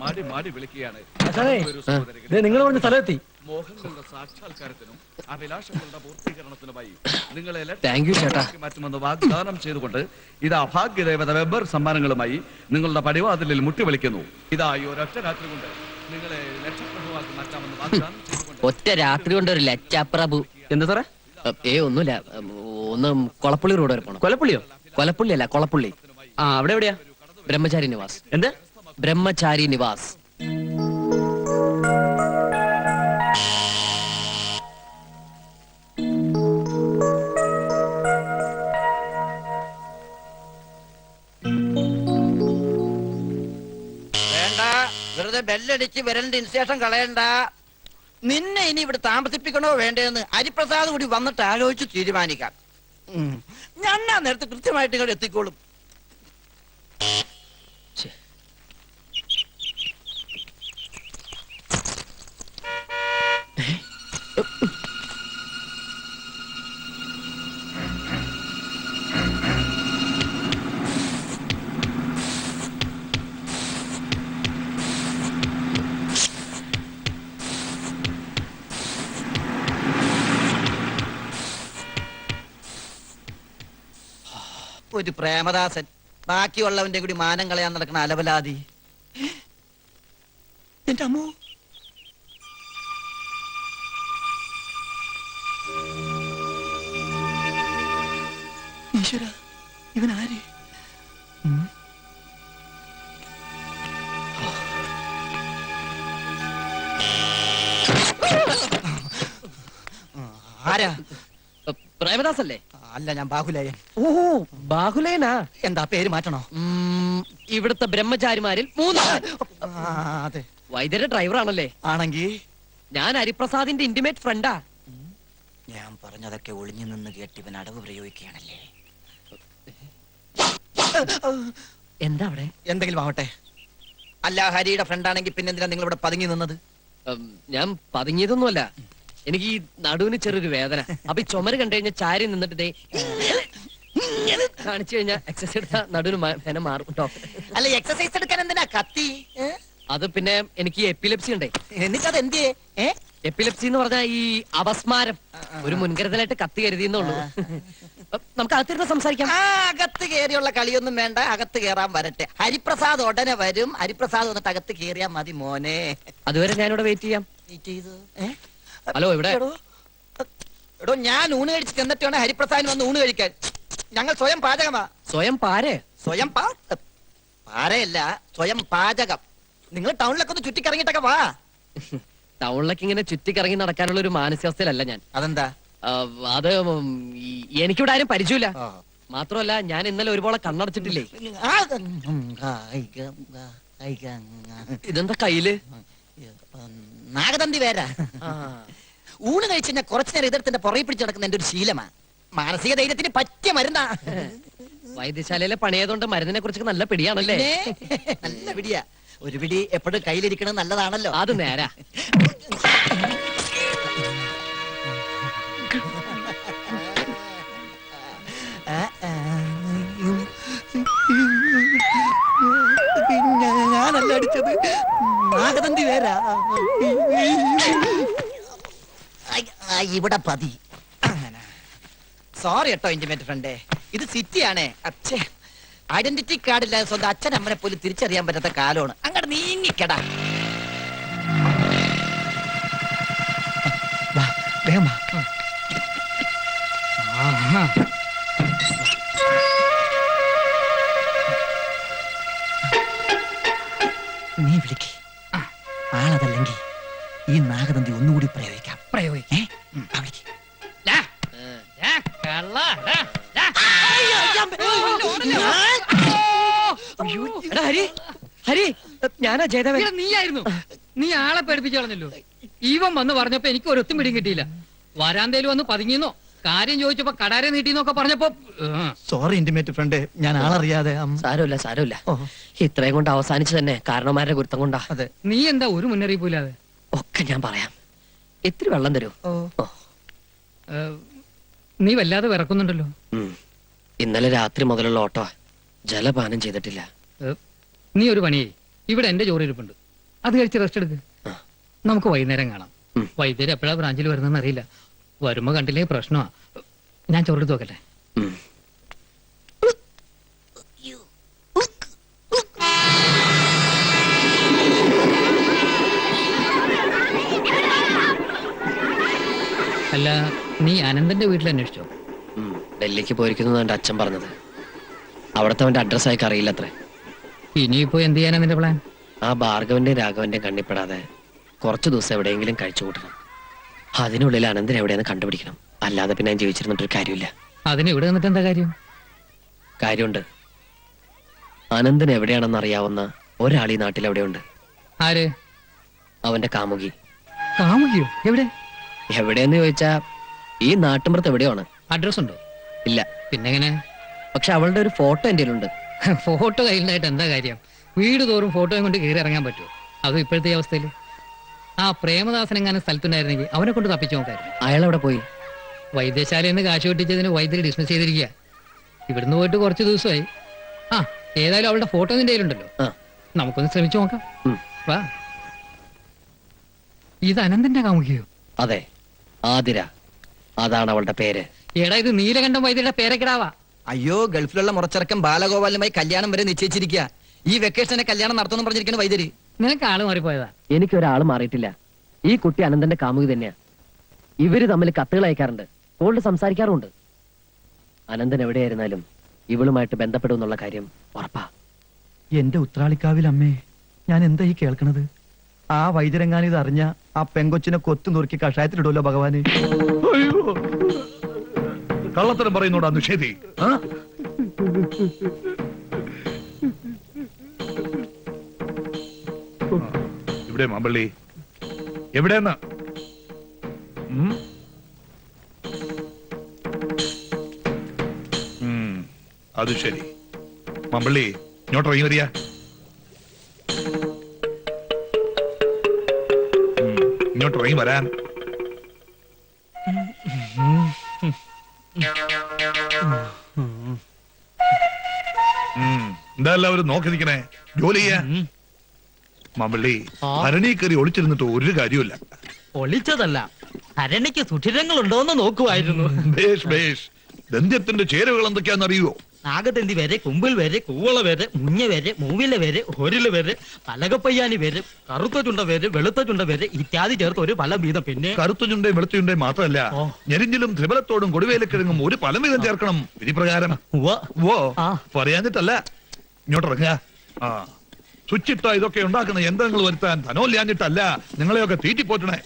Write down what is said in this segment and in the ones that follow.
മാടി മാടി വിളിക്കുകയാണ്. നിങ്ങളുടെ സ്ഥലത്തെത്തി. മോഹങ്ങളുടെ സാക്ഷാത്കാരത്തിനും അഭിലാഷങ്ങളുടെ പൂർത്തീകരണത്തിനുമായി നിങ്ങളെ മാറ്റുമെന്ന് വാഗ്ദാനം ചെയ്തുകൊണ്ട് ഇതാ ഭാഗ്യദേവത വെബ്ബർ സമ്മാനങ്ങളുമായി നിങ്ങളുടെ പടിവാതിലിൽ മുട്ടി വിളിക്കുന്നു. ഇതാ ഈ ഒരൊറ്റ രാത്രി കൊണ്ട് നിങ്ങളെ ലക്ഷപ്രഭുവാക്കി മാറ്റാമെന്ന് വാഗ്ദാനം ചെയ്തുകൊണ്ട്. ഒറ്റ രാത്രി കൊണ്ട് ഒരു ലക്ഷപ്രഭു? എന്താ സാറേ? ഒന്നുമില്ല, ഒന്ന് കൊളപ്പള്ളി റോഡ് വരെ പോണം. കൊലപ്പള്ളിയോ? കൊലപ്പള്ളി അല്ല, കൊളപ്പള്ളി. ആ, അവിടെ എവിടെയാ? ബ്രഹ്മചാരി നിവാസ്. എന്ത്? ബ്രഹ്മചാരി നിവാസ്. വേണ്ട, വെറുതെ ബെല്ലടിച്ച് വിരലിന്റെ ഇൻസ്റ്റേഷൻ കളയണ്ട. നിന്നെ ഇനി ഇവിടെ താമസിപ്പിക്കണോ വേണ്ടേന്ന് ഹരിപ്രസാദ് കൂടി വന്നിട്ട് ആലോചിച്ച് തീരുമാനിക്കാം. ഞാൻ നേരത്തെ കൃത്യമായിട്ട് ഇങ്ങോട്ട് എത്തിക്കോളും. ഒരു പ്രേമദാസൻ, ബാക്കിയുള്ളവന്റെ കൂടി മാനം കളയാൻ നടക്കുന്ന അലവലാതി. എന്റെ അമ്മോ, ഈശ്വര, ഇവൻ ആര്? ആരാ? പ്രേമദാസ് അല്ലേ? അല്ല, ഞാൻ ബാഹുലയൻ. ഓ, ബാഹുലേനാ? എന്താ പേര് മാറ്റണോ? ഇവിടുത്തെ ബ്രഹ്മചാരിമാരിൽ 3. അതെ. വൈദ്യരുടെ ഡ്രൈവറാണല്ലേ? ആണെങ്കിൽ ഞാൻ ഹരിപ്രസാദിന്റെ ഇന്റിമേറ്റ് ഫ്രണ്ടാ. ഞാൻ പറഞ്ഞതൊക്കെ ഒളിഞ്ഞു നിന്ന് കേട്ട് ഇവൻ അടവ് പ്രയോഗിക്കുകയാണല്ലേ. എന്താ അവിടെ? എന്തെങ്കിലും ആവട്ടെ. അല്ല, ഹരിയുടെ ഫ്രണ്ടാണെങ്കിൽ പിന്നെന്തിനാ നിങ്ങൾ ഇവിടെ പതുങ്ങി നിന്നത്? ഞാൻ പതുങ്ങിയതൊന്നുമല്ല, എനിക്ക് ഈ നടുവിന് ചെറിയൊരു വേദന. അപ്പൊ ഈ ചുമര് കണ്ടു കഴിഞ്ഞാൽ ചാരി നിന്നിട്ട് കാണിച്ചു കഴിഞ്ഞാൽ എക്സസൈസ് എടുത്താൽ നടുവിന് വേദന മാറും കേട്ടോ. അല്ല, എക്സസൈസ് എടുക്കാൻ എന്തിനാ കത്തി? അത് പിന്നെ എനിക്ക് എപ്പിലെപ്സി ഉണ്ടേ. എന്നിട്ടത് എന്തിയേ? എപ്പിലെപ്സി എന്ന് പറഞ്ഞാൽ ഈ അപസ്മാരം. ഒരു മുൻകരുതലായിട്ട് കത്തി കരുതിയെന്നുള്ളൂ. നമുക്ക് അകത്തിരുന്ന് സംസാരിക്കാം. അകത്ത് കയറിയുള്ള കളിയൊന്നും വേണ്ട, അകത്ത് കയറാൻ വരട്ടെ. ഹരിപ്രസാദ് ഉടനെ വരും. ഹരിപ്രസാദ് വന്നിട്ട് അകത്ത് കയറിയാ മതി മോനെ. അതുവരെ ഞാനിവിടെ വെയിറ്റ് ചെയ്യാം. ഹലോ, ഇവിടെ എടോ, ഞാൻ ഊണ് കഴിച്ച് ചെന്നിട്ട് വേണം ഹരിപ്രസാദിന് വന്ന് ഊണ് കഴിക്കാൻ. ഞങ്ങൾ സ്വയം പാചകമാ. സ്വയം പാരേ? സ്വയം പാരയല്ല, സ്വയം പാചകം. നിങ്ങൾ ടൗണിലൊക്കെ ഒന്ന് ചുറ്റിക്കറങ്ങിട്ടൊക്കെ വാ. ടൗണിലൊക്കെ ഇങ്ങനെ ചുറ്റിക്കറങ്ങി നടക്കാനുള്ള ഒരു മാനസികാവസ്ഥയിലല്ല ഞാൻ. അതെന്താ? അത് എനിക്കിവിടെ ആരും പരിചയമില്ല. മാത്രമല്ല, ഞാൻ ഇന്നലെ ഒരുപോലെ കണ്ണടച്ചിട്ടില്ലേ. ഇതെന്താ കയ്യില്? നാഗതന്തി വേരാ. ഊണ് കഴിച്ച് ഞാൻ കുറച്ചു നേരം ഇതരത്തിന്റെ പുറകെ പിടിച്ച് നടക്കുന്ന എന്റെ ഒരു ശീലമാ. മാനസിക ധൈര്യത്തിന് പറ്റിയ മരുന്നാ. വൈദ്യശാലയിലെ പണിയായതുകൊണ്ട് മരുന്നിനെ കുറിച്ച് നല്ല പിടിയാണല്ലേ? നല്ല പിടിയാ. ഒരു പിടി എപ്പോഴും കയ്യിലിരിക്കണത് നല്ലതാണല്ലോ. അത് നേരാ. ഞാനല്ല അടിച്ചത്, നാഗതന്തി വേരാ. ഇവിടെ പതി. സോറി കേട്ടോ ഇന്റിമേറ്റ് ഫ്രണ്ടേ, ഇത് സിറ്റിയാണേ. അച്ഛേ, ഐഡന്റിറ്റി കാർഡില്ലാതെ സ്വന്തം അച്ഛൻ അമ്മനെ പോലും തിരിച്ചറിയാൻ പറ്റാത്ത കാലമാണ്. അങ്ങോട്ട് നീങ്ങിക്കടാ. നീ വിളിക്ക്. ആളതല്ലെങ്കിൽ ഈ നാഗതന്തി ഒന്നുകൂടി പ്രയോഗിക്കാം. പ്രയോഗിക്കേ? ഹരി, ഹരി, ഞാനാ ജയദേവൻ. നീയായിരുന്നു. നീ ആളെ പേടിപ്പിച്ചു കളഞ്ഞല്ലോ. ഈവൻ വന്ന് പറഞ്ഞപ്പോ എനിക്ക് ഒരൊത്തും പിടിയും കിട്ടിയില്ല. വരാന്തേലും വന്ന് പതുങ്ങിന്നോ, കാര്യം ചോദിച്ചപ്പോ കടാരെ നീട്ടിന്നൊക്കെ പറഞ്ഞപ്പോ. സോറി ഇന്റിമേറ്റ് ഫ്രണ്ട്, ഞാൻ ആളറിയാതെ. സാരമില്ല, സാരമില്ല. ഇത്രയും കൊണ്ട് അവസാനിച്ചു തന്നെ കാരണന്മാരുടെ ഗുരുത്തം കൊണ്ടാ. അതെ. നീ എന്താ ഒരു മുന്നറിയിപ്പില്ലാതെ? ഒക്കെ ഞാൻ പറയാം. ഇത്തിരി വെള്ളം തരൂ ഓ. നീ വല്ലാതെ വിറക്കുന്നുണ്ടല്ലോ. ഉം. ഇന്നലെ രാത്രി മുതലുള്ള ഓട്ടോ ജലപാനം ചെയ്തിട്ടില്ല. നീ ഒരു പണിയേ, ഇവിടെ എന്റെ ചോറിരിപ്പുണ്ട്, അത് കഴിച്ച് റെസ്റ്റ് എടുക്ക്. ആ. നമുക്ക് വൈകുന്നേരം കാണാം. ഉം. വൈദ്യുതി എപ്പോഴാ ബ്രാഞ്ചിൽ വരുന്നതെന്ന് അറിയില്ല. വരുമ്പോ കണ്ടില്ലേ പ്രശ്നമാ. ഞാൻ ചോറെടുത്ത് നോക്കട്ടെ. ഉം. അല്ല, നീ അനന്തന്റെ വീട്ടിൽ അന്വേഷിച്ചോ? ഉം. ഡൽഹിക്ക് പോയിരിക്കുന്നു എന്റെ അച്ഛൻ പറഞ്ഞത്. അവിടുത്തെ അവന്റെ അഡ്രസ് അയക്ക് അറിയില്ലത്രേ. ഇനിയിപ്പോ എന്ത് ചെയ്യാനാ നിന്റെ പ്ലാൻ? ആ ഭാർഗവന്റെയും രാഘവന്റെയും കണ്ണിപ്പെടാതെ കുറച്ചു ദിവസം എവിടെയെങ്കിലും കഴിച്ചു കൂട്ടണം. അതിനുള്ളിൽ അനന്തൻ എവിടെയെന്ന് കണ്ടുപിടിക്കണം. അല്ലാതെ പിന്നെ ഞാൻ ജീവിച്ചിരുന്നിട്ടൊരു കാര്യമില്ല. അതിന് ഇവിടെ നിന്നിട്ട് എന്താ കാര്യം? കാര്യമുണ്ട്. അനന്തൻ എവിടെയാണെന്ന് അറിയാവുന്ന ഒരാൾ ഈ നാട്ടിൽ എവിടെയുണ്ട്. ആര്? അവന്റെ കാമുകി. കാമുകിയോ? എവിടെ? എവിടെയെന്ന് ചോദിച്ചാ ഈ നാട്ടുമ്പുറത്ത് എവിടെയാണ്. അഡ്രസ് ഉണ്ടോ? ഇല്ല. പിന്നെങ്ങനെ? പക്ഷെ അവളുടെ ഒരു ഫോട്ടോ എൻ്റെ കയ്യിലുണ്ട്. ഫോട്ടോ കയ്യിലായിട്ട് എന്താ കാര്യം? വീട് തോറും ഫോട്ടോയും കൊണ്ട് കയറി ഇറങ്ങാൻ പറ്റുമോ? അതും ഇപ്പോഴത്തെ ഈ അവസ്ഥയിൽ. ആ പ്രേമദാസൻ എങ്ങാനും സ്ഥലത്തുണ്ടായിരുന്നെങ്കിൽ അവനെ കൊണ്ട് തപ്പിച്ചു നോക്കായിരുന്നു. അയാൾ അവിടെ പോയി. വൈദ്യശാലയിൽ നിന്ന് കാശ് വെട്ടിച്ചതിന് വൈദ്യുതി ഡിസ്മിസ് ചെയ്തിരിക്കുക. ഇവിടുന്ന് പോയിട്ട് കുറച്ച് ദിവസമായി. ആ, ഏതായാലും അവളുടെ ഫോട്ടോ നിന്റെ കയ്യിലുണ്ടല്ലോ, ആ. നമുക്കൊന്ന് ശ്രമിച്ചു നോക്കാം. ഉം. വാ. ഇത് അനന്തന്റെ കാമുകിയോ? അതെ, ആതിര. അതാണ് അവളുടെ പേര്. എടാ, ഇത് നീലകണ്ഠം വൈദ്യരുടെ പേരക്കിടാവാ. അയ്യോ, ഗൾഫിലുള്ള മുറച്ചിറക്കം ബാലഗോപാലുമായി കല്യാണം വരെ നിശ്ചയിച്ചിരിക്കുക. ഈ വെക്കേഷനെ കല്യാണം നടത്തുമെന്ന് പറഞ്ഞിരിക്കുന്ന വൈദ്യര്. നിനക്ക് ആള് മാറിപ്പോയതാ. എനിക്കൊരാൾ മാറിയിട്ടില്ല. ഈ കുട്ടി അനന്തന്റെ കാമുകി തന്നെയാ. ഇവര് തമ്മിൽ കത്തുകൾ അയക്കാറുണ്ട്, ഫോണിൽ സംസാരിക്കാറുമുണ്ട്. അനന്തൻ എവിടെയായിരുന്നാലും ഇവളുമായിട്ട് ബന്ധപ്പെടുമെന്നുള്ള കാര്യം ഉറപ്പാ. എന്റെ ഉത്രാളിക്കാവിൽ അമ്മേ, ഞാൻ എന്താ ഈ കേൾക്കണത്? ആ വൈദ്യരങ്ങാൻ ഇത് അറിഞ്ഞ ആ പെങ്കൊച്ചിനെ കൊത്തു നുറുക്കി കഷായത്തിലിടുമല്ലോ ഭഗവാന്. അയ്യോ, കള്ളത്തരം പറയുന്നോടാ നിഷേധി. ആ? ഇവിടെ മാമ്പള്ളി എവിടെയെന്ന്? അത് ശരി. മാമ്പള്ളി ഇങ്ങോട്ട് ഇറങ്ങി വരിക. ഇങ്ങോട്ട് ഇറങ്ങി വരാൻ. എന്താ എല്ലാവരും നോക്കി നിൽക്കണേ? ജോലി ചെയ്യാ. മാമ്പള്ളി, ഭരണി കയറി ഒളിച്ചിരുന്നിട്ട് ഒരു കാര്യമില്ല. ഒളിച്ചതല്ല, അരണിക്ക് സുഷിരങ്ങൾ ഉണ്ടോന്ന് നോക്കുമായിരുന്നു. ബേഷ് ബേഷ്. ദന്ത്യത്തിന്റെ ചേരുവകൾ എന്തൊക്കെയാന്ന് അറിയുവോ? നാഗതന്തി വരെ, കുമ്പിൽ വരെ, കൂവള വരെ, മുഞ്ഞ വരെ, മൂവില വരെ, ഒരില വരെ, പലകപ്പയ്യാനി വരെ, കറുത്ത ചുണ്ട വരെ, വെളുത്ത ചുണ്ട വരെ ഇത്യാദി ചേർത്ത് ഒരു ഫലം വീതം. പിന്നെ കറുത്ത ചുണ്ടയും വെളുത്ത ചുണ്ടയും മാത്രമല്ല, ഞെരിഞ്ഞിലും ത്രിബലത്തോടും കൊടുവേലക്കിഴങ്ങും ഒരു ഫലം വീതം ചേർക്കണം വിധിപ്രകാരം. ഓ പറയാഞ്ഞിട്ടല്ല. ഇങ്ങോട്ട് ഇറങ്ങുക. ആ, സ്വിച്ചിട്ട ഇതൊക്കെ ഉണ്ടാക്കുന്ന യന്ത്രങ്ങൾ വരുത്താൻ ധനോല്യാഞ്ഞിട്ടല്ല നിങ്ങളെയൊക്കെ തീറ്റിപ്പോറ്റണേ.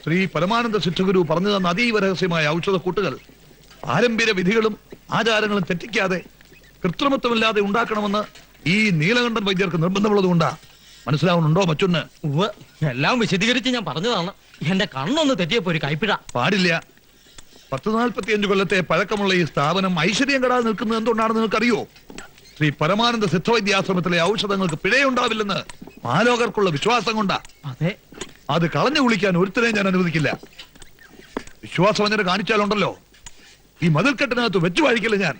ശ്രീ പരമാനന്ദ സിദ്ധഗുരു പറഞ്ഞു തന്ന അതീവ രഹസ്യമായ ഔഷധ കൂട്ടുകൾ പാരമ്പര്യ വിധികളും ആചാരങ്ങളും തെറ്റിക്കാതെ കൃത്രിമത്വമില്ലാതെ ഉണ്ടാക്കണമെന്ന് ഈ നീലകണ്ഠൻ വൈദ്യർക്ക് നിർബന്ധമുള്ളതുകൊണ്ടാ. മനസ്സിലാവുന്നുണ്ടോ മറ്റൊന്ന്? എല്ലാം വിശദീകരിച്ച് ഞാൻ പറഞ്ഞതാണ്. എന്റെ കണ്ണൊന്ന് തെറ്റിയപ്പോ ഒരു കൈപ്പിഴ. പാടില്ല. 1045 കൊല്ലത്തെ പഴക്കമുള്ള ഈ സ്ഥാപനം ഐശ്വര്യം കെടാതെ നിൽക്കുന്നത് എന്തുകൊണ്ടാണെന്ന് നിങ്ങൾക്കറിയോ? ശ്രീ പരമാനന്ദ സിദ്ധവൈദ്യാശ്രമത്തിലെ ഔഷധങ്ങൾക്ക് പിഴയുണ്ടാവില്ലെന്ന് മാലോകർക്കുള്ള വിശ്വാസം കൊണ്ടാ. അതെ, അത് കളഞ്ഞു കുളിക്കാൻ ഒരുത്തരെയും ഞാൻ അനുവദിക്കില്ല. വിശ്വാസവഞ്ചന കാണിച്ചാലുണ്ടല്ലോ ഈ മതിൽക്കെട്ടിനകത്ത് വെച്ചു വാഴിക്കില്ല ഞാൻ.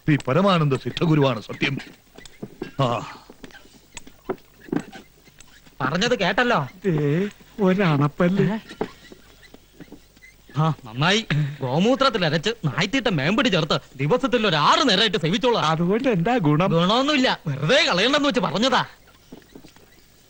ശ്രീ പരമാനന്ദ സിദ്ധഗുരുവാണ് സത്യം. ആ, പറഞ്ഞത് കേട്ടല്ലോ. ഒരണപ്പല്ലേ. ആ, നന്നായി. ഗോമൂത്രത്തിൽ അരച്ച് നായ്ത്തീട്ട മേമ്പടി ചേർത്ത് ദിവസത്തിൽ ഒരു 6 നേരമായിട്ട് സേവിച്ചോളാം. അതുകൊണ്ട് എന്താ ഗുണം? ഗുണമൊന്നുമില്ല, വെറുതെ കളയണ്ടെന്ന് വെച്ച് പറഞ്ഞതാ.